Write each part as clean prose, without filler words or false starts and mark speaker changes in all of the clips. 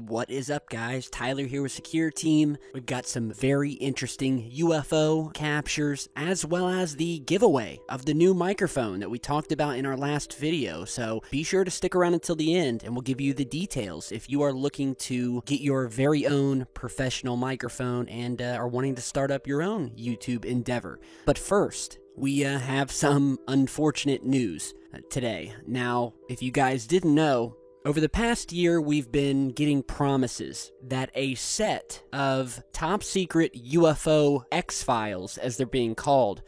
Speaker 1: What is up, guys? Tyler here with Secure Team. We've got some very interesting UFO captures, as well as the giveaway of the new microphone that we talked about in our last video. So be sure to stick around until the end, and we'll give you the details if you are looking to get your very own professional microphone and are wanting to start up your own YouTube endeavor. But first, we have some unfortunate news today. Now, if you guys didn't know, over the past year, we've been getting promises that a set of top-secret UFO X-Files, as they're being called,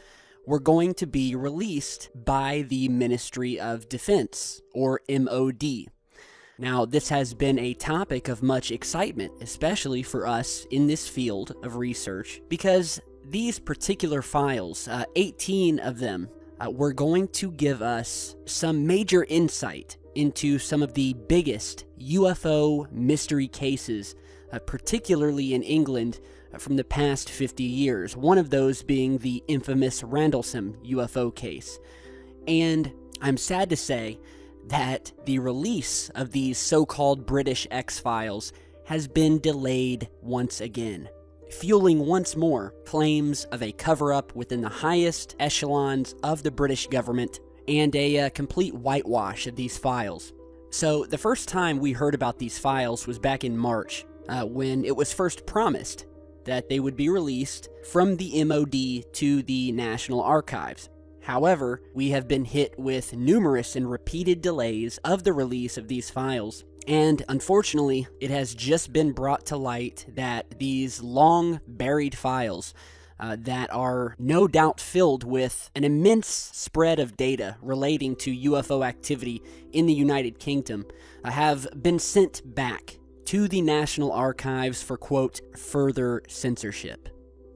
Speaker 1: were going to be released by the Ministry of Defense, or MOD. Now, this has been a topic of much excitement, especially for us in this field of research, because these particular files, 18 of them, were going to give us some major insight into some of the biggest UFO mystery cases, particularly in England, from the past 50 years, one of those being the infamous Randlesham UFO case. And I'm sad to say that the release of these so-called British X-Files has been delayed once again, fueling once more claims of a cover-up within the highest echelons of the British government and a complete whitewash of these files. So the first time we heard about these files was back in March, when it was first promised that they would be released from the MOD to the National Archives. However, we have been hit with numerous and repeated delays of the release of these files, and unfortunately, it has just been brought to light that these long buried files that are no doubt filled with an immense spread of data relating to UFO activity in the United Kingdom have been sent back to the National Archives for, quote, further censorship.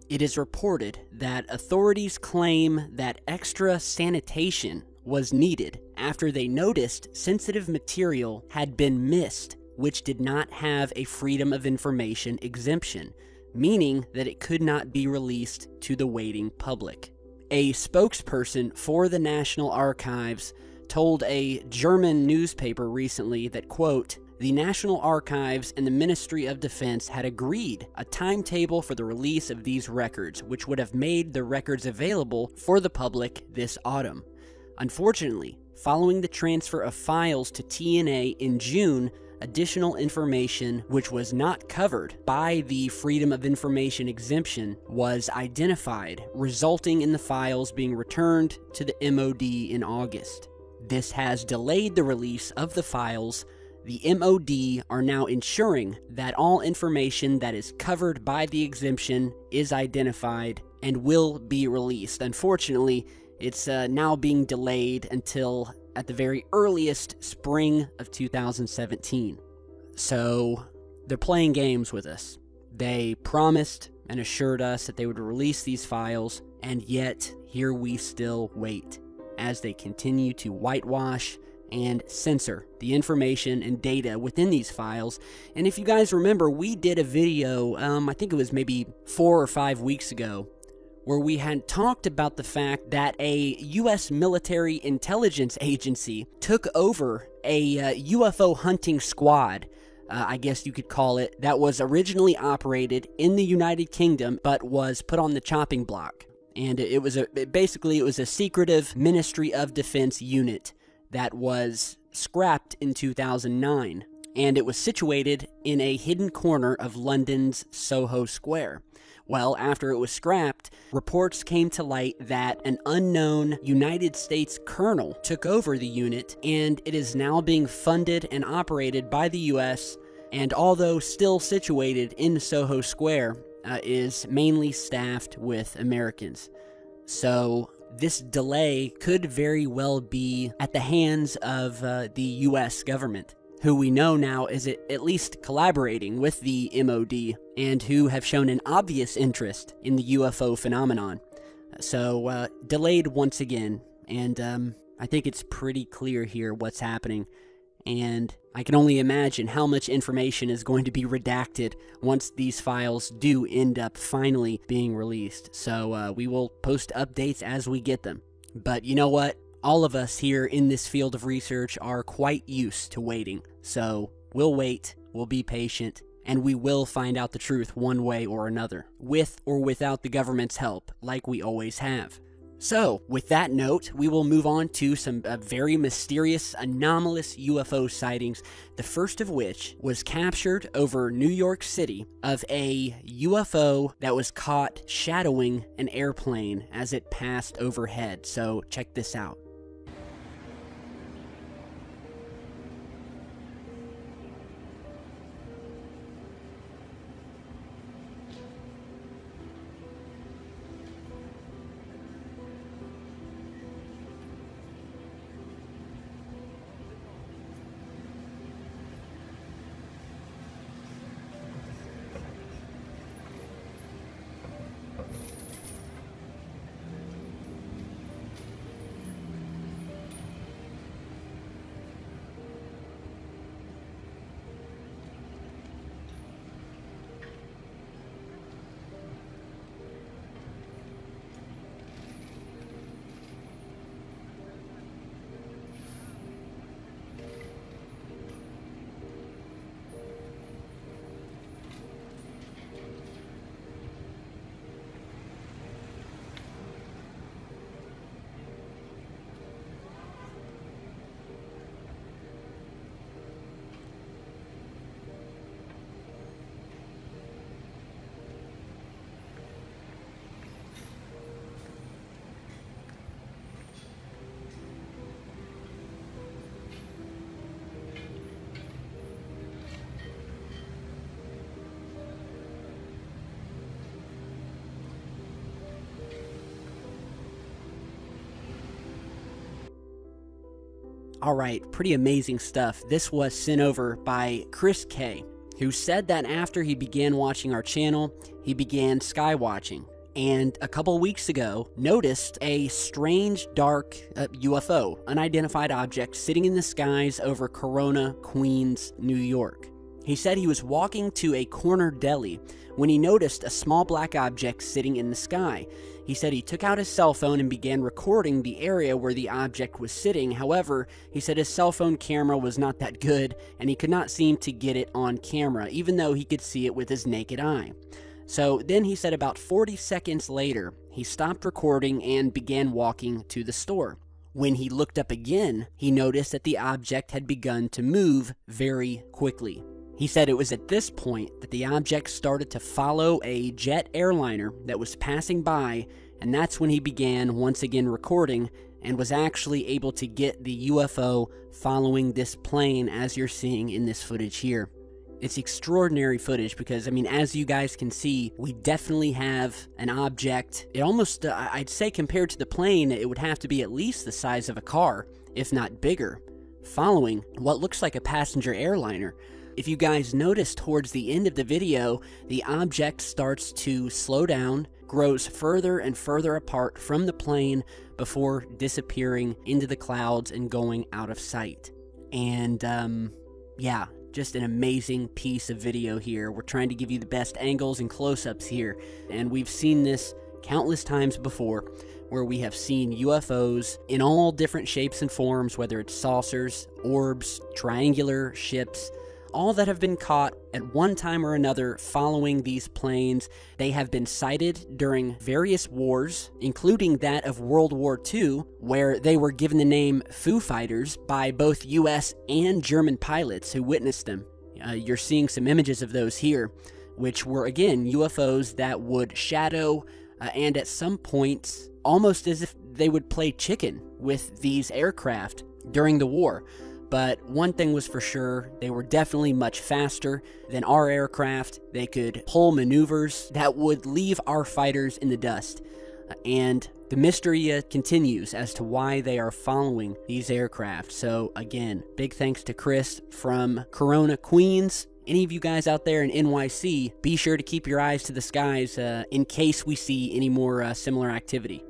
Speaker 1: It is reported that authorities claim that extra sanitation was needed after they noticed sensitive material had been missed, which did not have a Freedom of Information exemption, meaning that it could not be released to the waiting public. A spokesperson for the National Archives told a German newspaper recently that, quote, the National Archives and the Ministry of Defense had agreed a timetable for the release of these records, which would have made the records available for the public this autumn. Unfortunately, following the transfer of files to TNA in June, additional information which was not covered by the Freedom of Information exemption was identified, resulting in the files being returned to the MOD in August. This has delayed the release of the files. The MOD are now ensuring that all information that is covered by the exemption is identified and will be released. Unfortunately, it's now being delayed until at the very earliest spring of 2017. So they're playing games with us. They promised and assured us that they would release these files, and yet here we still wait as they continue to whitewash and censor the information and data within these files. And if you guys remember, we did a video, I think it was maybe 4 or 5 weeks ago, where we had talked about the fact that a U.S. military intelligence agency took over a UFO hunting squad, I guess you could call it, that was originally operated in the United Kingdom but was put on the chopping block. And it was basically a secretive Ministry of Defense unit that was scrapped in 2009, and it was situated in a hidden corner of London's Soho Square. Well, after it was scrapped, reports came to light that an unknown United States colonel took over the unit, and it is now being funded and operated by the U.S., and although still situated in Soho Square, is mainly staffed with Americans. So this delay could very well be at the hands of the U.S. government, who we know now is at least collaborating with the MOD, and who have shown an obvious interest in the UFO phenomenon. So, delayed once again, and I think it's pretty clear here what's happening, and I can only imagine how much information is going to be redacted once these files do end up finally being released. So, we will post updates as we get them. But you know what? All of us here in this field of research are quite used to waiting, so we'll wait. we'll be patient, and we will find out the truth one way or another, with or without the government's help, like we always have. So, with that note, we will move on to some very mysterious, anomalous UFO sightings, the first of which was captured over New York City of a UFO that was caught shadowing an airplane as it passed overhead. So, check this out. Alright, pretty amazing stuff. This was sent over by Chris K, who said that after he began watching our channel, he began sky watching, and a couple weeks ago noticed a strange dark UFO, unidentified object, sitting in the skies over Corona, Queens, New York. He said he was walking to a corner deli when he noticed a small black object sitting in the sky. He said he took out his cell phone and began recording the area where the object was sitting. However, he said his cell phone camera was not that good and he could not seem to get it on camera, even though he could see it with his naked eye. So then he said about 40 seconds later, he stopped recording and began walking to the store. When he looked up again, he noticed that the object had begun to move very quickly. He said it was at this point that the object started to follow a jet airliner that was passing by, and that's when he began once again recording and was actually able to get the UFO following this plane, as you're seeing in this footage here. It's extraordinary footage because, I mean, as you guys can see, we definitely have an object. It almost, I'd say compared to the plane, it would have to be at least the size of a car, if not bigger, following what looks like a passenger airliner. If you guys notice towards the end of the video, the object starts to slow down, grows further and further apart from the plane before disappearing into the clouds and going out of sight. And, yeah, just an amazing piece of video here. We're trying to give you the best angles and close-ups here, and we've seen this countless times before, where we have seen UFOs in all different shapes and forms, whether it's saucers, orbs, triangular ships, all that have been caught at one time or another following these planes. They have been sighted during various wars, including that of World War II, where they were given the name Foo Fighters by both US and German pilots who witnessed them. You're seeing some images of those here, which were, again, UFOs that would shadow and at some points, almost as if they would play chicken with these aircraft during the war. But one thing was for sure, they were definitely much faster than our aircraft. They could pull maneuvers that would leave our fighters in the dust. And the mystery continues as to why they are following these aircraft. So again, big thanks to Chris from Corona, Queens. Any of you guys out there in NYC, be sure to keep your eyes to the skies in case we see any more similar activity.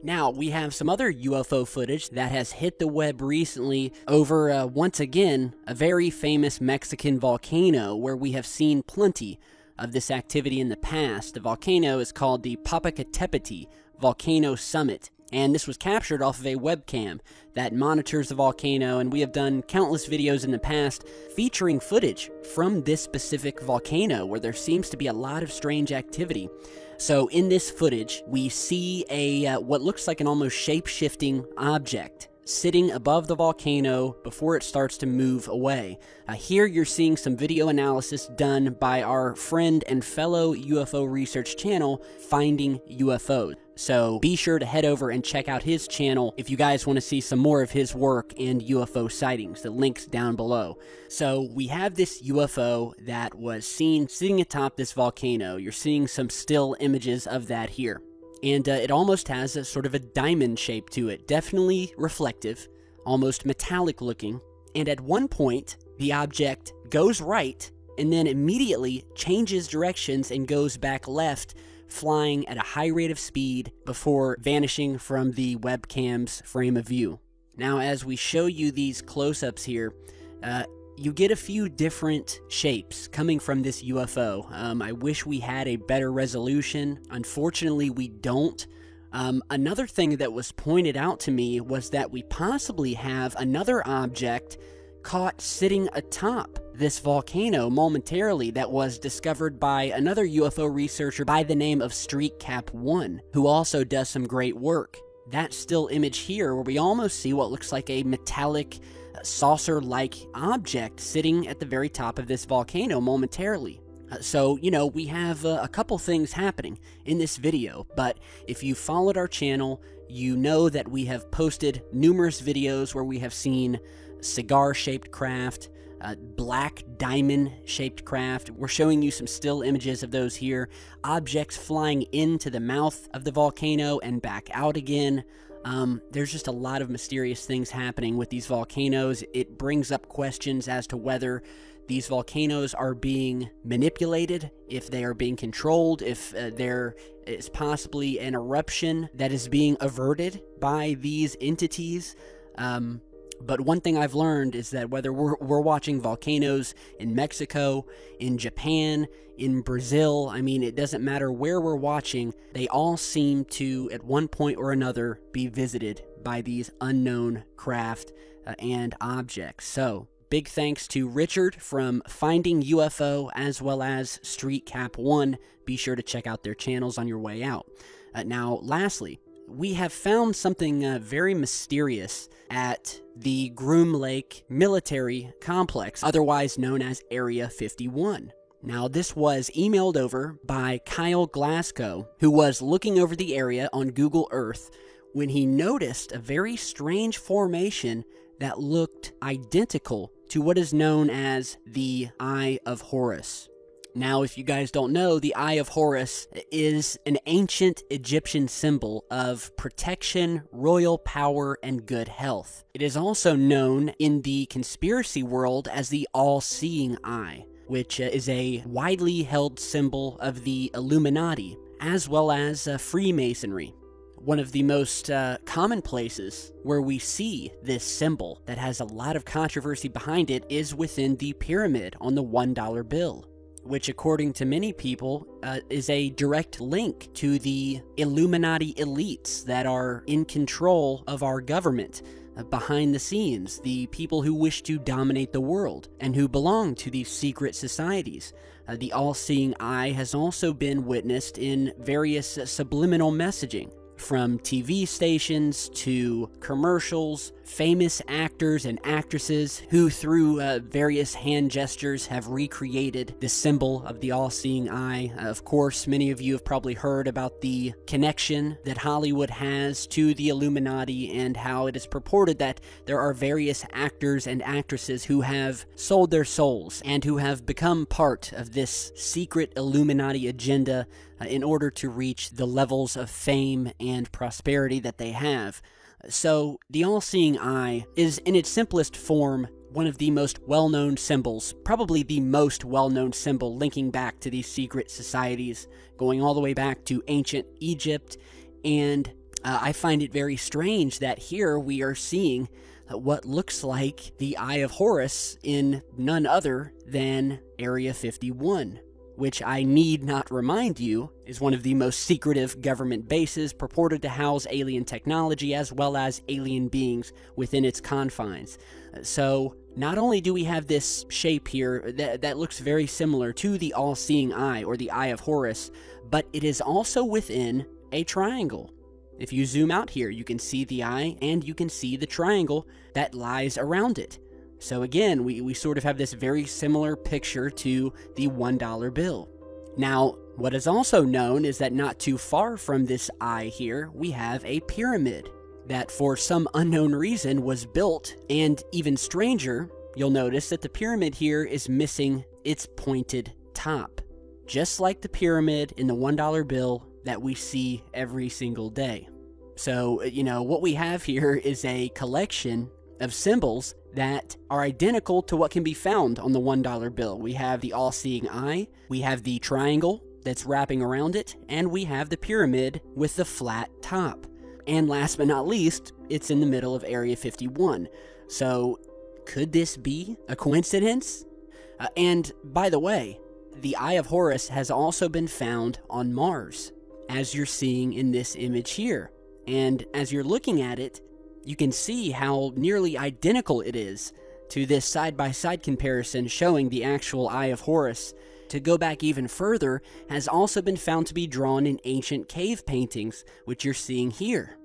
Speaker 1: Now, we have some other UFO footage that has hit the web recently over, once again, a very famous Mexican volcano where we have seen plenty of this activity in the past. The volcano is called the Popocatépetl Volcano Summit, And this was captured off of a webcam that monitors the volcano, and we have done countless videos in the past featuring footage from this specific volcano where there seems to be a lot of strange activity. So in this footage, we see what looks like an almost shape-shifting object sitting above the volcano before it starts to move away. Here you're seeing some video analysis done by our friend and fellow UFO research channel, Finding UFOs. So be sure to head over and check out his channel if you guys want to see some more of his work and UFO sightings. The link's down below. So we have this UFO that was seen sitting atop this volcano. You're seeing some still images of that here. And it almost has a sort of a diamond shape to it, definitely reflective, almost metallic looking. And at one point, the object goes right and then immediately changes directions and goes back left, flying at a high rate of speed before vanishing from the webcam's frame of view. Now, as we show you these close-ups here, you get a few different shapes coming from this UFO. I wish we had a better resolution. Unfortunately, we don't. Another thing that was pointed out to me was that we possibly have another object caught sitting atop this volcano momentarily that was discovered by another UFO researcher by the name of StreetCap1, who also does some great work. That still image here, where we almost see what looks like a metallic saucer-like object sitting at the very top of this volcano momentarily. So, you know, we have a couple things happening in this video, but if you followed our channel, you know that we have posted numerous videos where we have seen cigar-shaped craft, black diamond-shaped craft. We're showing you some still images of those here. Objects flying into the mouth of the volcano and back out again. There's just a lot of mysterious things happening with these volcanoes. It brings up questions as to whether these volcanoes are being manipulated, if they are being controlled, if there is possibly an eruption that is being averted by these entities. But one thing I've learned is that whether we're watching volcanoes in Mexico, in Japan, in Brazil, I mean, it doesn't matter where we're watching, they all seem to, at one point or another, be visited by these unknown craft and objects. So, big thanks to Richard from Finding UFO as well as StreetCap1. Be sure to check out their channels on your way out. Now, lastly, we have found something very mysterious at the Groom Lake Military Complex, otherwise known as Area 51. Now, this was emailed over by Kyle Glasgow, who was looking over the area on Google Earth when he noticed a very strange formation that looked identical to what is known as the Eye of Horus. Now, if you guys don't know, the Eye of Horus is an ancient Egyptian symbol of protection, royal power, and good health. It is also known in the conspiracy world as the all-seeing eye, which is a widely held symbol of the Illuminati, as well as Freemasonry. One of the most common places where we see this symbol that has a lot of controversy behind it is within the pyramid on the $1 bill, which according to many people is a direct link to the Illuminati elites that are in control of our government behind the scenes, the people who wish to dominate the world and who belong to these secret societies. The all-seeing eye has also been witnessed in various subliminal messaging, from TV stations to commercials, famous actors and actresses who through various hand gestures have recreated the symbol of the all-seeing eye. Of course, many of you have probably heard about the connection that Hollywood has to the Illuminati and how it is purported that there are various actors and actresses who have sold their souls and who have become part of this secret Illuminati agenda in order to reach the levels of fame and prosperity that they have. So, the all-seeing eye is, in its simplest form, one of the most well-known symbols, probably the most well-known symbol linking back to these secret societies, going all the way back to ancient Egypt, and I find it very strange that here we are seeing what looks like the Eye of Horus in none other than Area 51. which I need not remind you is one of the most secretive government bases purported to house alien technology as well as alien beings within its confines. So not only do we have this shape here that looks very similar to the all-seeing eye or the Eye of Horus, but it is also within a triangle. If you zoom out here, you can see the eye and you can see the triangle that lies around it. So again, we sort of have this very similar picture to the $1 bill. Now, what is also known is that not too far from this eye here, we have a pyramid that for some unknown reason was built, and even stranger, you'll notice that the pyramid here is missing its pointed top, just like the pyramid in the $1 bill that we see every single day. So, what we have here is a collection of symbols that are identical to what can be found on the $1 bill. We have the all-seeing eye, we have the triangle that's wrapping around it, and we have the pyramid with the flat top. And last but not least, it's in the middle of Area 51. So, could this be a coincidence? And by the way, the Eye of Horus has also been found on Mars, as you're seeing in this image here. And as you're looking at it, you can see how nearly identical it is to this side-by-side comparison showing the actual Eye of Horus. To go back even further, has also been found to be drawn in ancient cave paintings, which you're seeing here.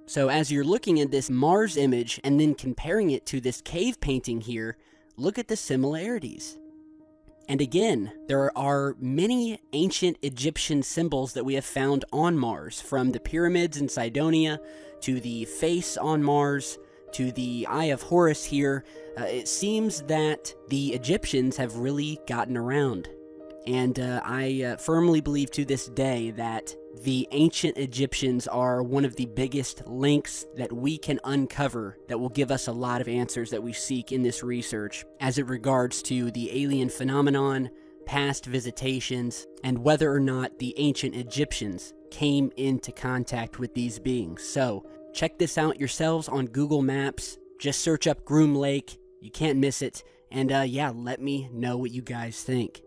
Speaker 1: So as you're looking at this Mars image and then comparing it to this cave painting here, look at the similarities. And again, there are many ancient Egyptian symbols that we have found on Mars, from the pyramids in Cydonia, to the face on Mars, to the Eye of Horus here. It seems that the Egyptians have really gotten around. And I firmly believe to this day that the ancient Egyptians are one of the biggest links that we can uncover that will give us a lot of answers that we seek in this research as it regards to the alien phenomenon, past visitations, and whether or not the ancient Egyptians came into contact with these beings. So check this out yourselves on Google Maps. Just search up Groom Lake. You can't miss it. And yeah, let me know what you guys think.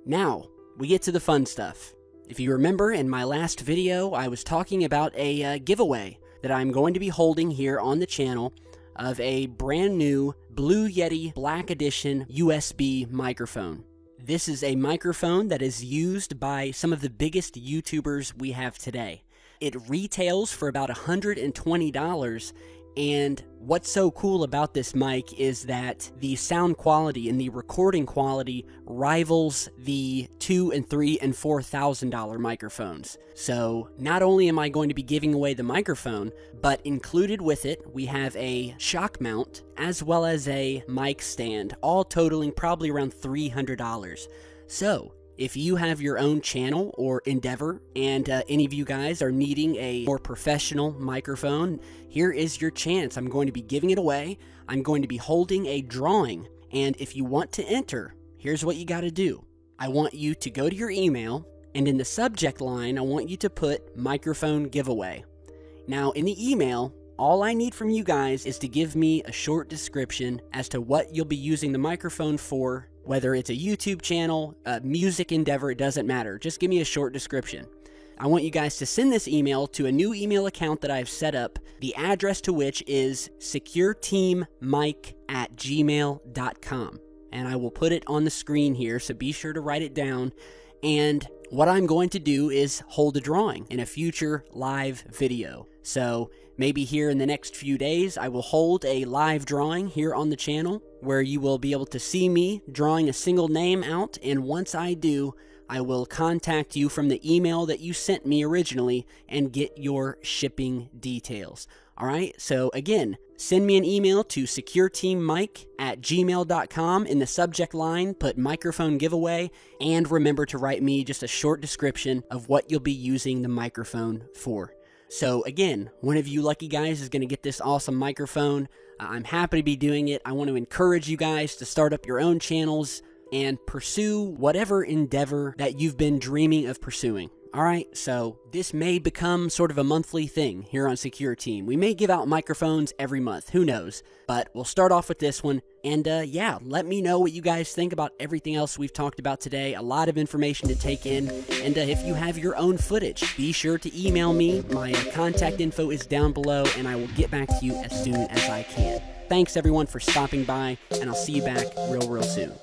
Speaker 1: Now, we get to the fun stuff. If you remember, in my last video, I was talking about a giveaway that I'm going to be holding here on the channel of a brand new Blue Yeti Black Edition USB microphone. This is a microphone that is used by some of the biggest YouTubers we have today. It retails for about $120, and what's so cool about this mic is that the sound quality and the recording quality rivals the $2,000 and $3,000 and $4,000 microphones. So not only am I going to be giving away the microphone, but included with it we have a shock mount as well as a mic stand, all totaling probably around $300. So if you have your own channel or endeavor and any of you guys are needing a more professional microphone, here is your chance. I'm going to be giving it away. I'm going to be holding a drawing, and if you want to enter, here's what you got to do. I want you to go to your email, and in the subject line, I want you to put microphone giveaway. Now, in the email, all I need from you guys is to give me a short description as to what you'll be using the microphone for. Whether it's a YouTube channel, a music endeavor, it doesn't matter. Just give me a short description. I want you guys to send this email to a new email account that I've set up, the address to which is secureteam.FR@gmail.com. And I will put it on the screen here, so be sure to write it down. And what I'm going to do is hold a drawing in a future live video. So maybe here in the next few days, I will hold a live drawing here on the channel where you will be able to see me drawing a single name out. And once I do, I will contact you from the email that you sent me originally and get your shipping details. All right, so again, send me an email to secureteammike@gmail.com. In the subject line, put microphone giveaway, and remember to write me just a short description of what you'll be using the microphone for. So again, one of you lucky guys is going to get this awesome microphone. I'm happy to be doing it. I want to encourage you guys to start up your own channels and pursue whatever endeavor that you've been dreaming of pursuing. Alright, so this may become sort of a monthly thing here on Secure Team. We may give out microphones every month, who knows? But we'll start off with this one, and yeah, let me know what you guys think about everything else we've talked about today. A lot of information to take in, and if you have your own footage, be sure to email me. My contact info is down below, and I will get back to you as soon as I can. Thanks everyone for stopping by, and I'll see you back real soon.